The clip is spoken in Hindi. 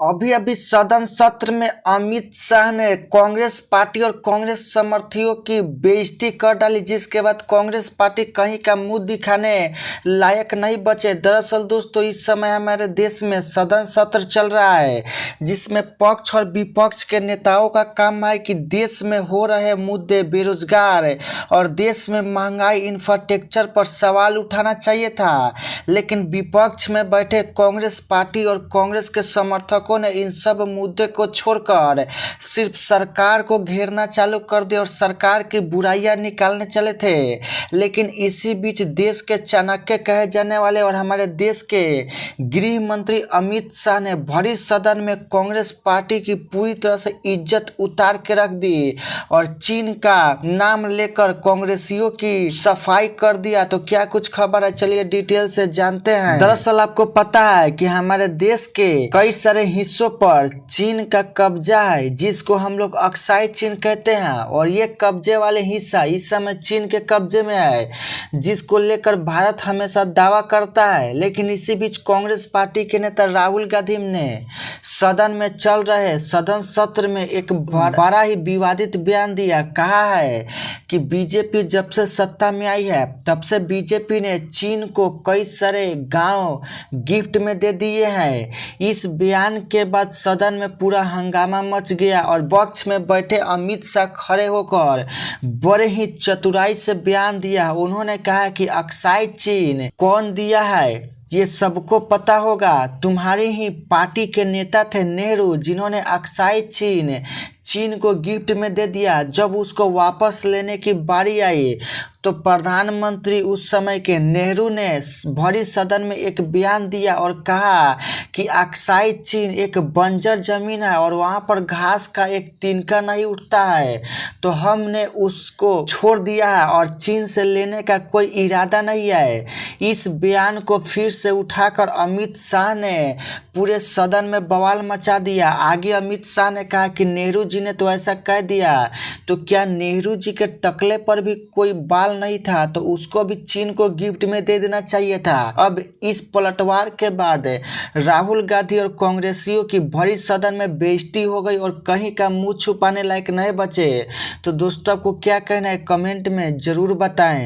अभी अभी सदन सत्र में अमित शाह ने कांग्रेस पार्टी और कांग्रेस समर्थियों की बेइज्जती कर डाली, जिसके बाद कांग्रेस पार्टी कहीं का मुंह दिखाने लायक नहीं बचे। दरअसल दोस्तों, इस समय हमारे देश में सदन सत्र चल रहा है, जिसमें पक्ष और विपक्ष के नेताओं का काम है कि देश में हो रहे मुद्दे, बेरोजगार और देश में महंगाई, इंफ्रास्ट्रक्चर पर सवाल उठाना चाहिए था। लेकिन विपक्ष में बैठे कांग्रेस पार्टी और कांग्रेस के समर्थकों ने इन सब मुद्दे को छोड़कर सिर्फ सरकार को घेरना चालू कर दिया और सरकार की बुराइयां निकालने चले थे। लेकिन इसी बीच देश के चाणक्य कहे जाने वाले और हमारे देश के गृह मंत्री अमित शाह ने भरी सदन में कांग्रेस पार्टी की पूरी तरह से इज्जत उतार के रख दी और चीन का नाम लेकर कांग्रेसियों की सफाई कर दिया। तो क्या कुछ खबर है, चलिए डिटेल से जानते हैं। दरअसल आपको पता है कि हमारे देश के कई सारे हिस्सों पर चीन का कब्जा है, जिसको हम लोग अक्साई चीन कहते हैं, और ये कब्जे वाले हिस्सा इस समय चीन के कब्जे में है, जिसको लेकर भारत हमेशा दावा करता है। लेकिन इसी बीच कांग्रेस पार्टी के नेता राहुल गांधी ने सदन में चल रहे सदन सत्र में एक बड़ा ही विवादित बयान दिया। कहा है कि बीजेपी जब से सत्ता में आई है तब से बीजेपी ने चीन को कई सारे गांव गिफ्ट में दे दिए हैं। इस बयान के बाद सदन में पूरा हंगामा मच गया और पक्ष में बैठे अमित शाह खड़े होकर बड़े ही चतुराई से बयान दिया। उन्होंने कहा कि अक्साई चीन कौन दिया है ये सबको पता होगा। तुम्हारी ही पार्टी के नेता थे नेहरू, जिन्होंने अक्साई चीन को गिफ्ट में दे दिया। जब उसको वापस लेने की बारी आई तो प्रधानमंत्री उस समय के नेहरू ने भरी सदन में एक बयान दिया और कहा कि अक्साई चीन एक बंजर जमीन है और वहां पर घास का एक तिनका नहीं उठता है, तो हमने उसको छोड़ दिया है और चीन से लेने का कोई इरादा नहीं है। इस बयान को फिर से उठाकर अमित शाह ने पूरे सदन में बवाल मचा दिया। आगे अमित शाह ने कहा कि नेहरू जी ने तो ऐसा कह दिया, तो क्या नेहरू जी के टकले पर भी कोई बाल नहीं था, तो उसको भी चीन को गिफ्ट में दे देना चाहिए था। अब इस पलटवार के बाद राहुल गांधी और कांग्रेसियों की भरी सदन में बेइज्जती हो गई और कहीं का मुंह छुपाने लायक नहीं बचे। तो दोस्तों, आपको क्या कहना है, कमेंट में जरूर बताएं।